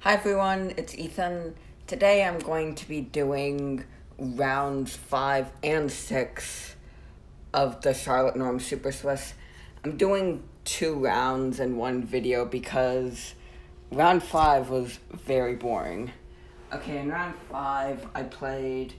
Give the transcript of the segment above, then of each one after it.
Hi everyone, it's Ethan. Today I'm going to be doing rounds 5 and 6 of the Charlotte Norm Super Swiss. I'm doing 2 rounds in one video because round 5 was very boring. Okay, in round 5 I played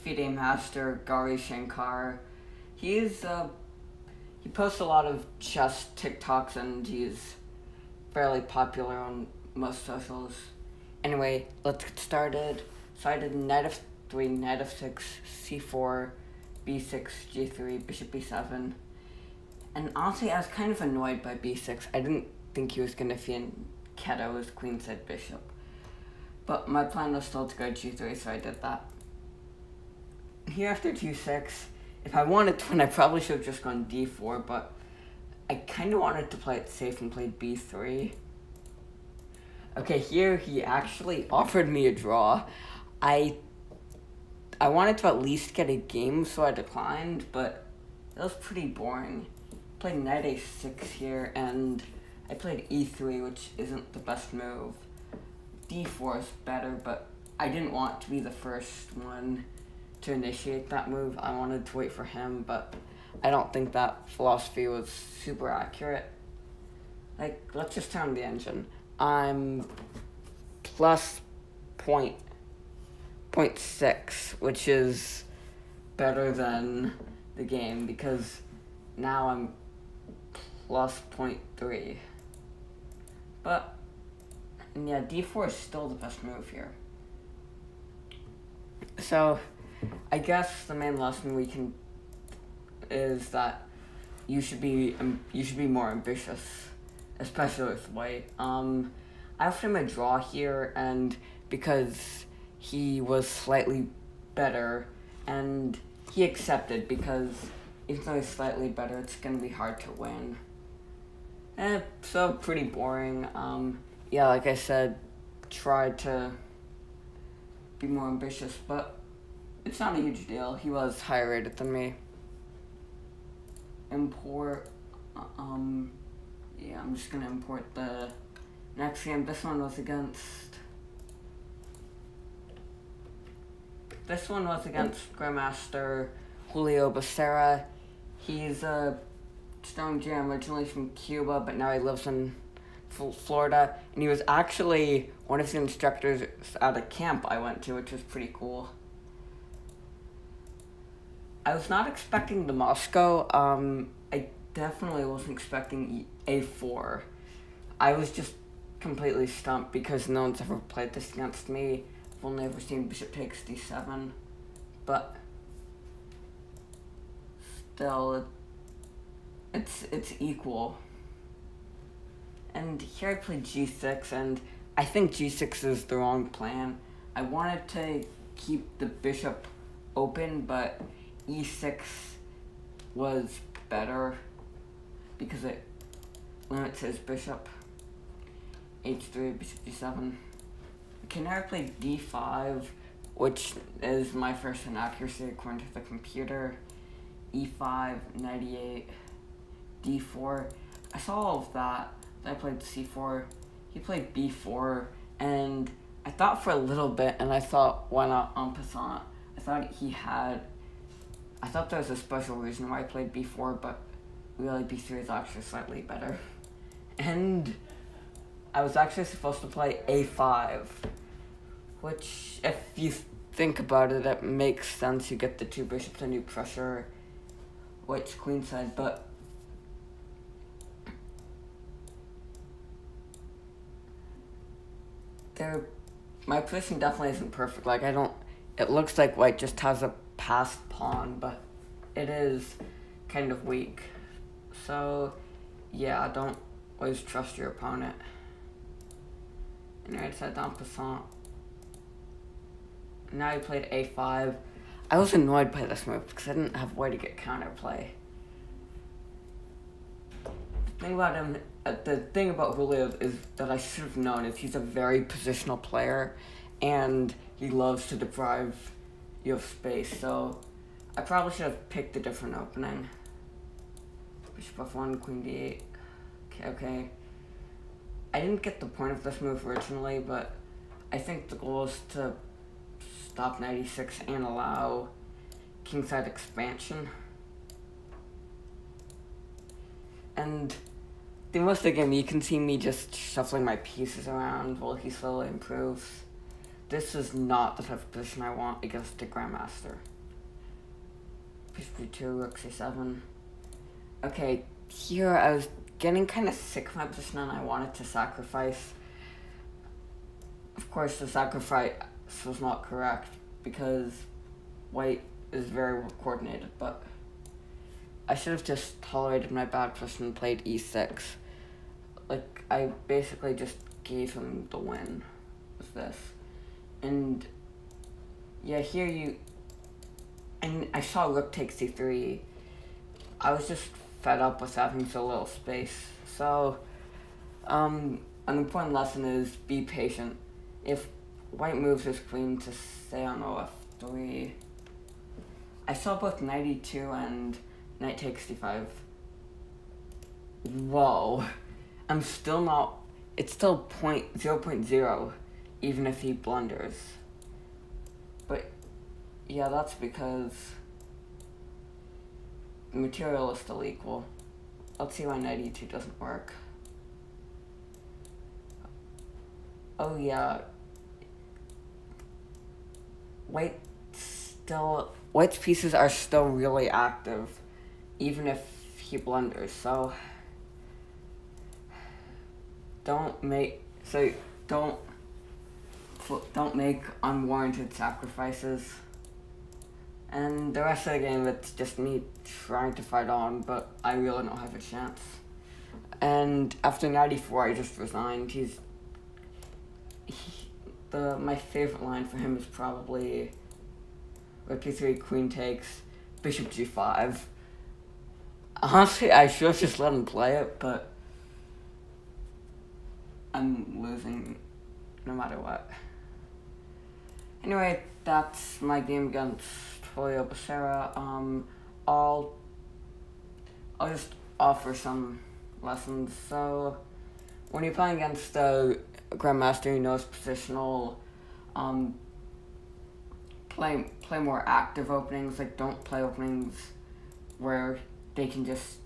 FIDE Master Gauri Shankar. He posts a lot of chess TikToks and he's fairly popular on most socials. Anyway, let's get started. So I did knight f3, knight f6, c4, b6, g3, bishop b7. And honestly, I was kind of annoyed by b6. I didn't think he was going to fiend Keto as queenside bishop. But my plan was still to go g3, so I did that. Here after g6, if I wanted to win, I probably should have just gone d4, but I kind of wanted to play it safe and played b3. Okay, here he actually offered me a draw. I wanted to at least get a game, so I declined, but it was pretty boring. Played knight a6 here, and I played e3, which isn't the best move. d4 is better, but I didn't want to be the first one to initiate that move. I wanted to wait for him, but I don't think that philosophy was super accurate. Like, let's just turn on the engine. I'm plus point 0.6, which is better than the game because now I'm plus 0.3. But yeah, d4 is still the best move here. So I guess the main lesson we can is that you should be more ambitious, especially with white. I offered him a draw here, and because he was slightly better, and he accepted because even though he's slightly better, it's gonna be hard to win. So pretty boring. Yeah, like I said, tried to be more ambitious, but it's not a huge deal. He was higher rated than me. Import, yeah, I'm just gonna import the next game. This one was against Grandmaster Julio Becerra. He's a Stone Jam, originally from Cuba, but now he lives in Florida, and he was actually one of the instructors at a camp I went to, which was pretty cool. I was not expecting the Moscow. I definitely wasn't expecting a4. I was just completely stumped because no one's ever played this against me. I've only ever seen bishop takes d7. But still, it's equal. And here I played g6, and I think g6 is the wrong plan. I wanted to keep the bishop open, but e6 was better because it limits his bishop. h3, bishop d7. Okay, now I play d5, which is my first inaccuracy according to the computer. e5, knight e8, d4. I saw all of that. Then I played c4. He played b4, and I thought for a little bit, and I thought, why not en passant? I thought there was a special reason why I played b4, but really b3 is actually slightly better. And I was actually supposed to play a5, which, if you think about it, it makes sense. You get the two bishops and you pressure white's queenside, but my position definitely isn't perfect. Like, it looks like white just has a passed pawn, but it is kind of weak. So, yeah, don't always trust your opponent. And I said en passant. Now he played a5. I was annoyed by this move because I didn't have a way to get counterplay. The thing about Julio is that I should have known is he's a very positional player, and he loves to deprive you of space. So I probably should have picked a different opening. Bishop f1, queen d8. Okay. I didn't get the point of this move originally, but I think the goal is to stop knight e6 and allow kingside expansion. And the most of the game, you can see me just shuffling my pieces around while he slowly improves. This is not the type of position I want against a grandmaster. Bishop g2, rook c7. Okay, here I was getting kind of sick of my position and I wanted to sacrifice. Of course, the sacrifice was not correct because white is very well coordinated, but I should have just tolerated my bad position and played e6. Like, I basically just gave him the win with this. And yeah, here you... And I saw rook take c3. I was just fed up with having so little space. So, an important lesson is be patient. If white moves his queen to stay on f3, I saw both knight e2 and knight takes d5. Whoa. I'm still not... It's still 0.0, even if he blunders. But, yeah, that's because the material is still equal. Let's see why knight e2 doesn't work. Oh, yeah. White's pieces are still really active, even if he blunders, so don't make unwarranted sacrifices. And the rest of the game, it's just me trying to fight on, but I really don't have a chance. And after 94, I just resigned. My favorite line for him is probably rook e3, queen takes, bishop g5. Honestly, I should have just let him play it, but I'm losing no matter what. Anyway, that's my game against Julio Becerra. I'll just offer some lessons. So, when you're playing against a grandmaster who knows positional, play more active openings. Like, don't play openings where they can just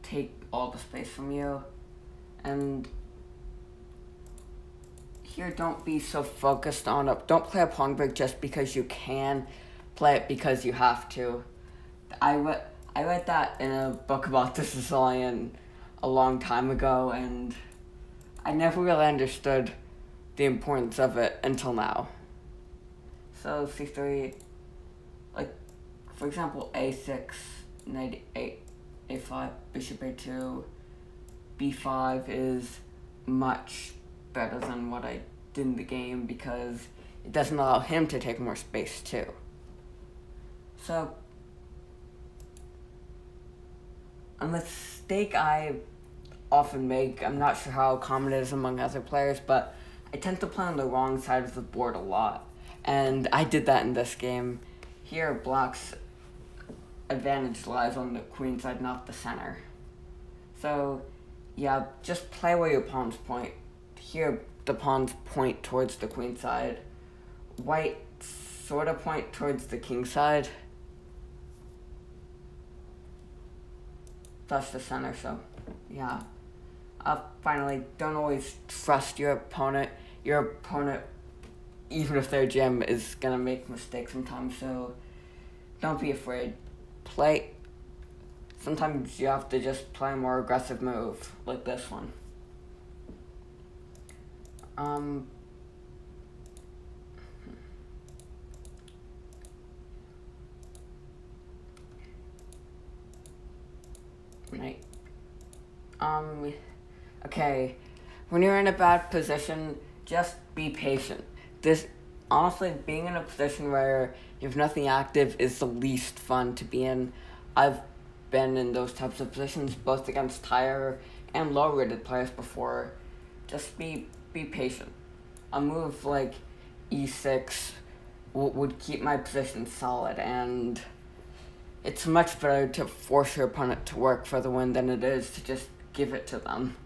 take all the space from you. And here, don't be so focused on it. Don't play a pawn break just because you can. Play it because you have to. I read that in a book about the Sicilian a long time ago, and I never really understood the importance of it until now. So c3, like, for example, a6, knight a5, bishop a2, b5 is much better than what I did in the game because it doesn't allow him to take more space too. So, a mistake I often make, I'm not sure how common it is among other players, but I tend to play on the wrong side of the board a lot. And I did that in this game. Here, Black's advantage lies on the queen side, not the center. So, yeah, just play where your pawns point. Here, the pawns point towards the queen side. White sort of point towards the king side. That's the center, so, yeah. Finally, don't always trust your opponent. Your opponent, even if they're GM, is gonna make mistakes sometimes, so don't be afraid. Sometimes you have to just play a more aggressive move, like this one. Right. Okay. When you're in a bad position, just be patient. Honestly, being in a position where you have nothing active is the least fun to be in. I've been in those types of positions, both against higher and low-rated players before. Just be patient. A move like e6 would keep my position solid, and it's much better to force your opponent to work for the win than it is to just give it to them.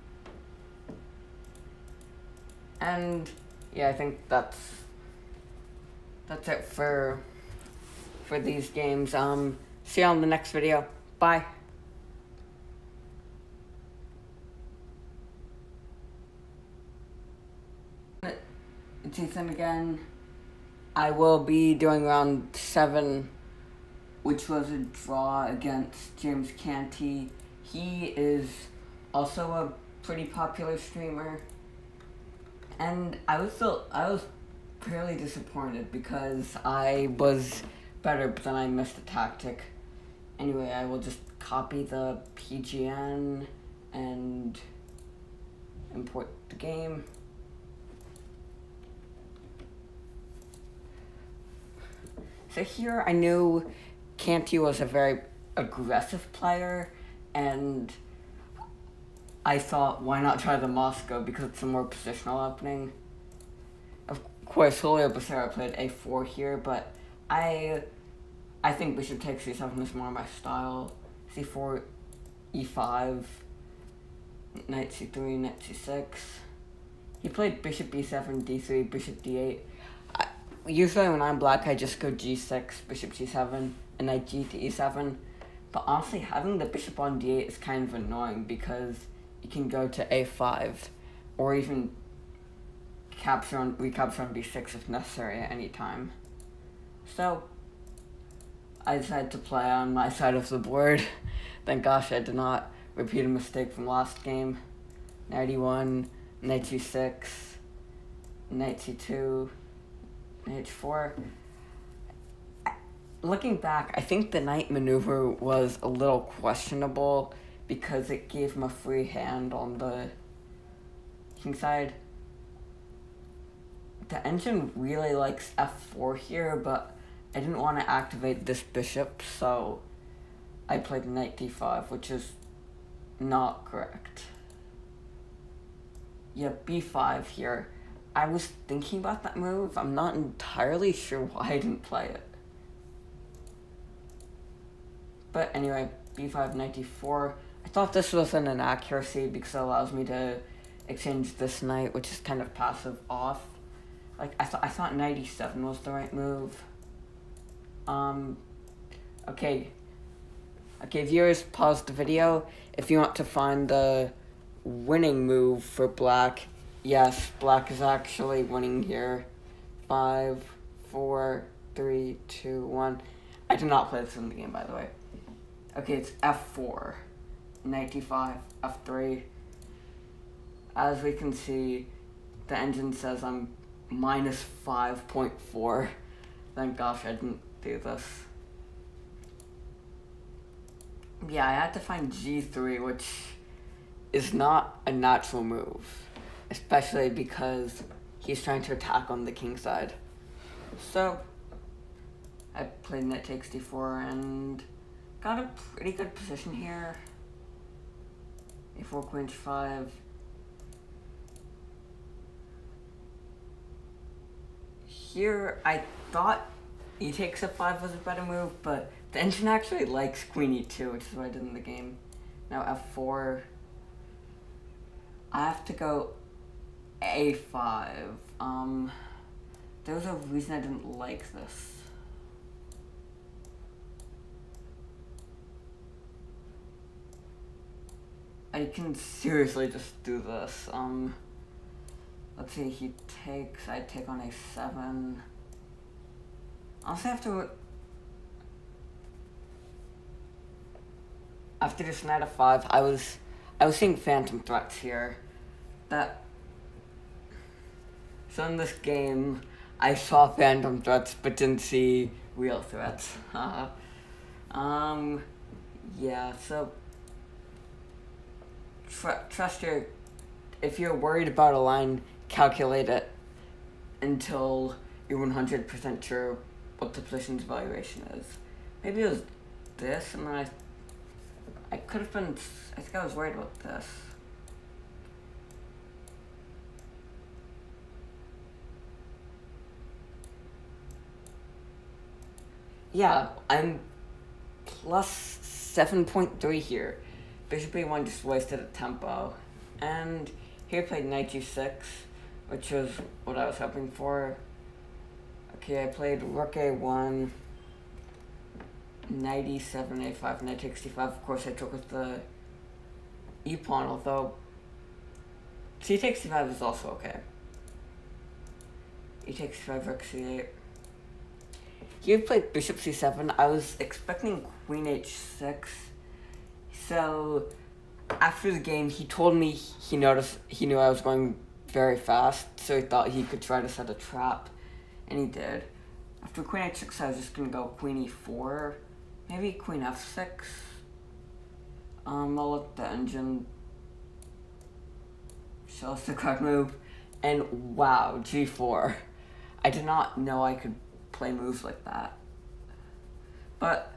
And yeah, I think that's it for these games. See you on the next video. Bye. It's Ethan again. I will be doing round 7, which was a draw against James Canty. He is also a pretty popular streamer, and I was fairly disappointed because I was better, but then I missed a tactic. Anyway, I will just copy the PGN and import the game. So here I knew Canty was a very aggressive player, and I thought, why not try the Moscow because it's a more positional opening. Of course, Julio Becerra played a4 here, but I think bishop takes c7 is more my style. c4, e5, knight c3, knight c6. He played bishop b7, d3, bishop d8. Usually when I'm black, I just go g6, bishop g7, and knight g to e7. But honestly, having the bishop on d8 is kind of annoying because you can go to a5, or even recapture on b6 if necessary at any time. So I decided to play on my side of the board. Thank gosh I did not repeat a mistake from last game. Knight e1, knight g6, knight c2, knight h4. Looking back, I think the knight maneuver was a little questionable because it gave him a free hand on the king side. The engine really likes f4 here, but I didn't want to activate this bishop, so I played knight d5, which is not correct. Yeah, b5 here. I was thinking about that move. I'm not entirely sure why I didn't play it. But anyway, b5, knight d4. I thought this was an inaccuracy because it allows me to exchange this knight, which is kind of passive off. Like, I thought knight e7 was the right move. Okay, viewers, pause the video. If you want to find the winning move for black, yes, black is actually winning here. 5, 4, 3, 2, 1. I did not play this in the game, by the way. Okay, it's f4, knight d5, f3. As we can see, the engine says I'm minus 5.4. Thank gosh I didn't do this. Yeah, I had to find g3, which is not a natural move, especially because he's trying to attack on the king side. So I played knight takes d4 and got a pretty good position here. a4, queen h5. Here I thought e takes f5 was a better move, but the engine actually likes queen e2, which is what I did in the game. Now f4. I have to go a5. There was a reason I didn't like this. I can seriously just do this. Let's see, he takes, I take on a7. Also after this knight f5, I was seeing phantom threats here. So in this game, I saw phantom threats but didn't see real threats. Yeah, so trust your, if you're worried about a line, calculate it until you're 100% sure what the position's valuation is. Maybe it was this, and then I could have been, I think I was worried about this. Yeah, I'm plus 7.3 here. Bishop e1 just wasted a tempo. And here played knight g6, which was what I was hoping for. Okay, I played rook a1, knight e7, a5, knight takes d5. Of course, I took with the e-pawn, although c takes d5 is also okay. E takes d5, rook c8. He had played bishop c7. I was expecting queen h6. So after the game, he told me he knew I was going very fast, so he thought he could try to set a trap, and he did. After queen h6, I was just gonna go queen e4, maybe queen f6. I'll let the engine show us the correct move, and wow, g4. I did not know I could play moves like that. But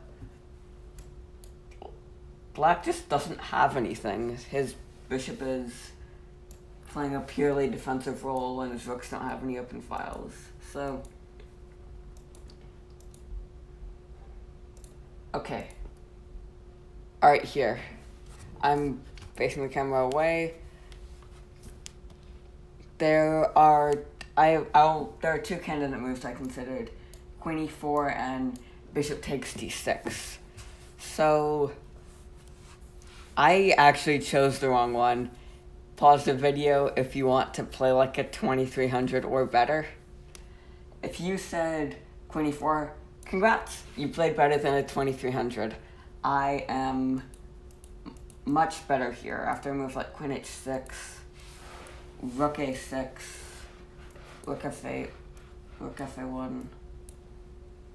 black just doesn't have anything. His bishop is playing a purely defensive role, and his rooks don't have any open files. So, okay. Alright, here. I'm facing the camera away. There are two candidate moves I considered: queen e4 and bishop takes d6. So I actually chose the wrong one. Pause the video if you want to play like a 2300 or better. If you said queen e4, congrats, you played better than a 2300. I am much better here after a move like queen h6, rook a6, rook f8, rook fa1,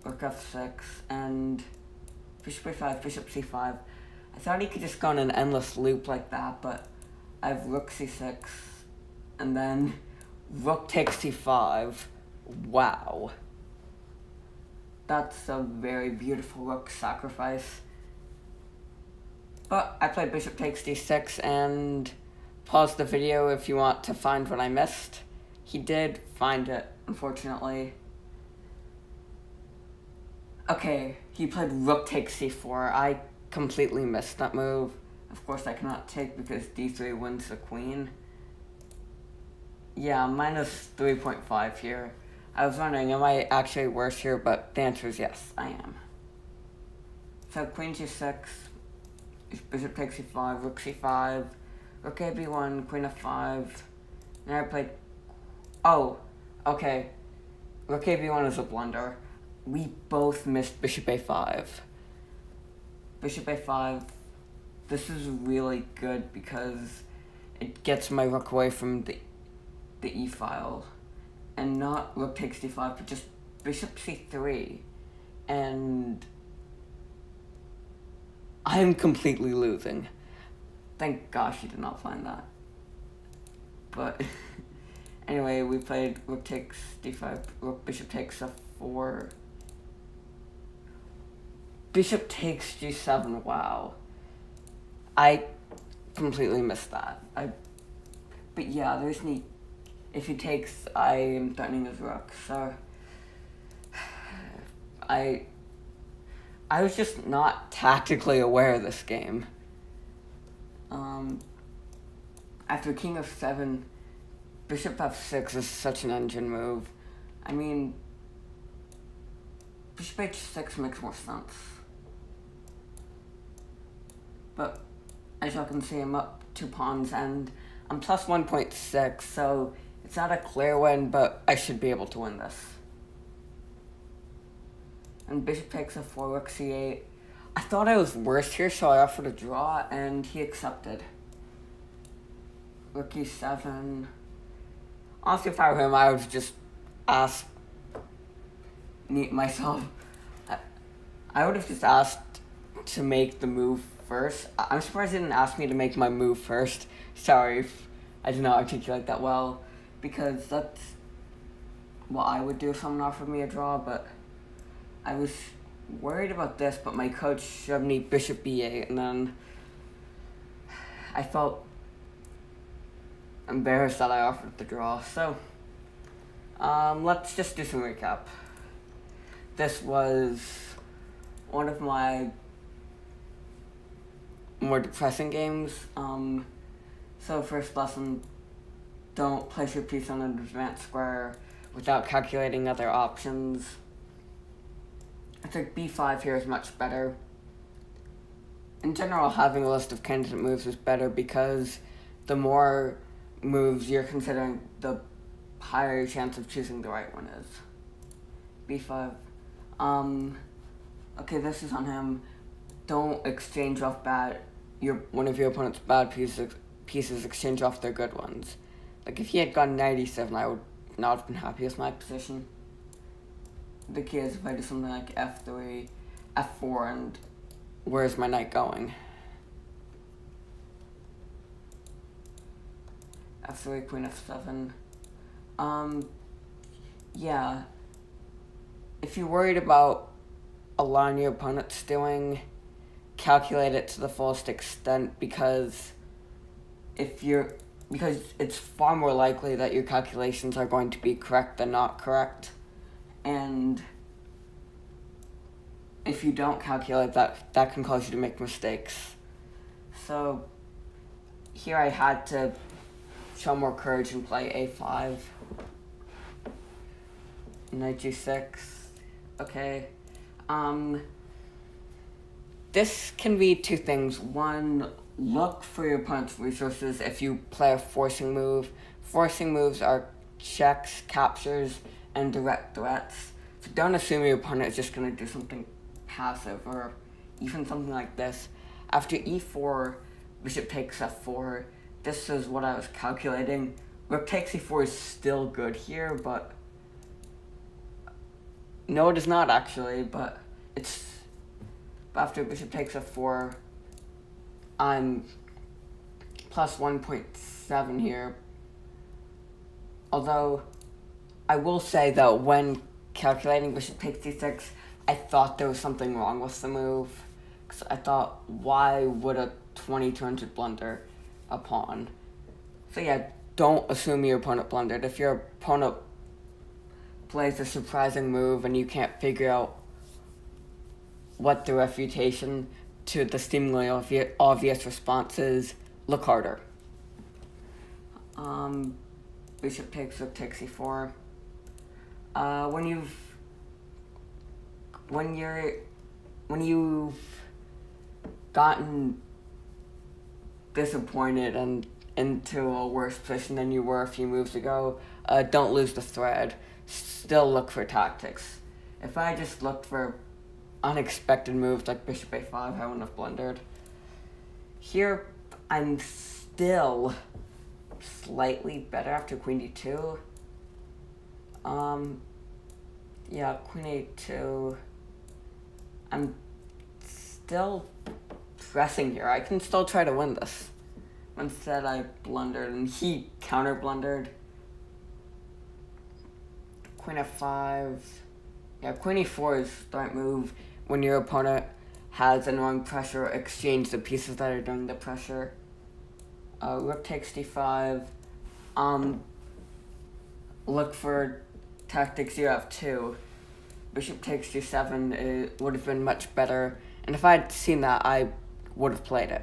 rook f6, and bishop a5, bishop c5. I thought he could just go on an endless loop like that, but I have rook c6, and then rook takes c5. Wow. That's a very beautiful rook sacrifice. But I played bishop takes d6, and pause the video if you want to find what I missed. He did find it, unfortunately. Okay, he played rook takes c4. I completely missed that move. Of course, I cannot take because d3 wins the queen. Yeah, minus 3.5 here. I was wondering, am I actually worse here? But the answer is yes, I am. So queen g6, bishop takes c5, rook c5, rook ab1, queen f5. And I played... Oh, okay. Rook ab1 is a blunder. We both missed bishop a5. Bishop a5. This is really good because it gets my rook away from the e-file. And not rook takes d5, but just bishop c3. And I'm completely losing. Thank gosh you did not find that. But anyway, we played rook takes d5, rook bishop takes f4. Bishop takes g7, wow. I completely missed that. But yeah, there's any... If he takes, I am threatening his rook, so... I was just not tactically aware of this game. After king f7, bishop f6 is such an engine move. I mean, bishop h6 makes more sense. But as y'all can see, I'm up 2 pawns and I'm plus 1.6, so it's not a clear win, but I should be able to win this. And bishop takes f4, rook c8. I thought I was worse here, so I offered a draw, and he accepted. Rook e7. Honestly, if I were him, I would just ask myself. I would have just asked to make the move first. I'm surprised he didn't ask me to make my move first. Sorry if I did not articulate that well, because that's what I would do if someone offered me a draw, but I was worried about this, but my coach showed me bishop b8, and then I felt embarrassed that I offered the draw. So, let's just do some recap. This was one of my more depressing games. So first lesson, don't place your piece on an advanced square without calculating other options. I think b5 here is much better. In general, having a list of candidate moves is better because the more moves you're considering, the higher your chance of choosing the right one is. b5. Okay, this is on him. Don't exchange off one of your opponent's bad pieces, exchange off their good ones. Like, if he had gone knight e7, I would not have been happy with my position. The key is if I do something like f3, f4, and where's my knight going? f3, queen f7. Yeah. If you're worried about a line your opponent's doing, calculate it to the fullest extent because it's far more likely that your calculations are going to be correct than not correct. And if you don't calculate that can cause you to make mistakes. So here I had to show more courage and play a5. Knight g6. Okay. This can be two things. One, look for your opponent's resources if you play a forcing move. Forcing moves are checks, captures, and direct threats. So don't assume your opponent is just going to do something passive or even something like this. After e4, bishop takes f4. This is what I was calculating. Rook takes e4 is still good here, but no, it is not actually, but after bishop takes f4, I'm plus 1.7 here. Although, I will say that when calculating bishop takes d6, I thought there was something wrong with the move. Because I thought, why would a 2200 blunder a pawn? So yeah, don't assume your opponent blundered. If your opponent plays a surprising move and you can't figure out what the refutation to the seemingly obvious response is, look harder. Bishop takes, rook takes e4. When you've gotten disappointed and into a worse position than you were a few moves ago, don't lose the thread. Still look for tactics. If I just looked for unexpected moves like bishop a5, I wouldn't have blundered. Here, I'm still slightly better after queen d2. Yeah, queen a2. I'm still pressing here. I can still try to win this. Instead, I blundered, and he counter-blundered. Queen f5. Yeah, queen e4 is the right move. When your opponent has enormous pressure, exchange the pieces that are doing the pressure. Rook takes d5. Look for tactics you have too. Bishop takes g7, it would have been much better. And if I had seen that, I would have played it.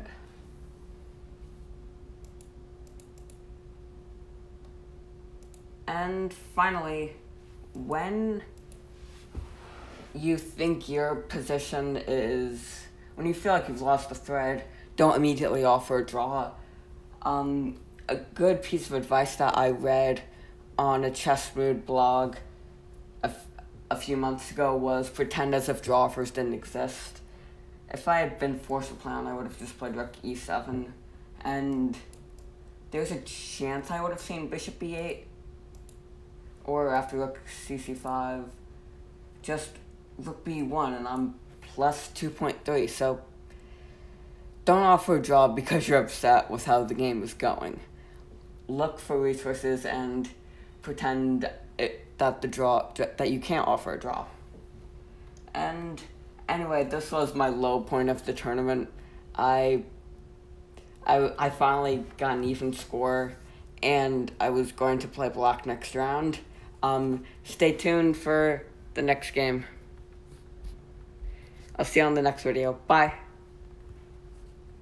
And finally, when you think your position is, when you feel like you've lost the thread, don't immediately offer a draw. A good piece of advice that I read on a Chess Mood blog a few months ago was pretend as if draw offers didn't exist. If I had been forced to play on, I would have just played rook e7, and there's a chance I would have seen bishop b8, or after rook cc5, just rook b1, and I'm plus 2.3, so don't offer a draw because you're upset with how the game is going. Look for resources and pretend that you can't offer a draw. And anyway, this was my low point of the tournament. I finally got an even score, and I was going to play black next round. Stay tuned for the next game. I'll see you on the next video. Bye.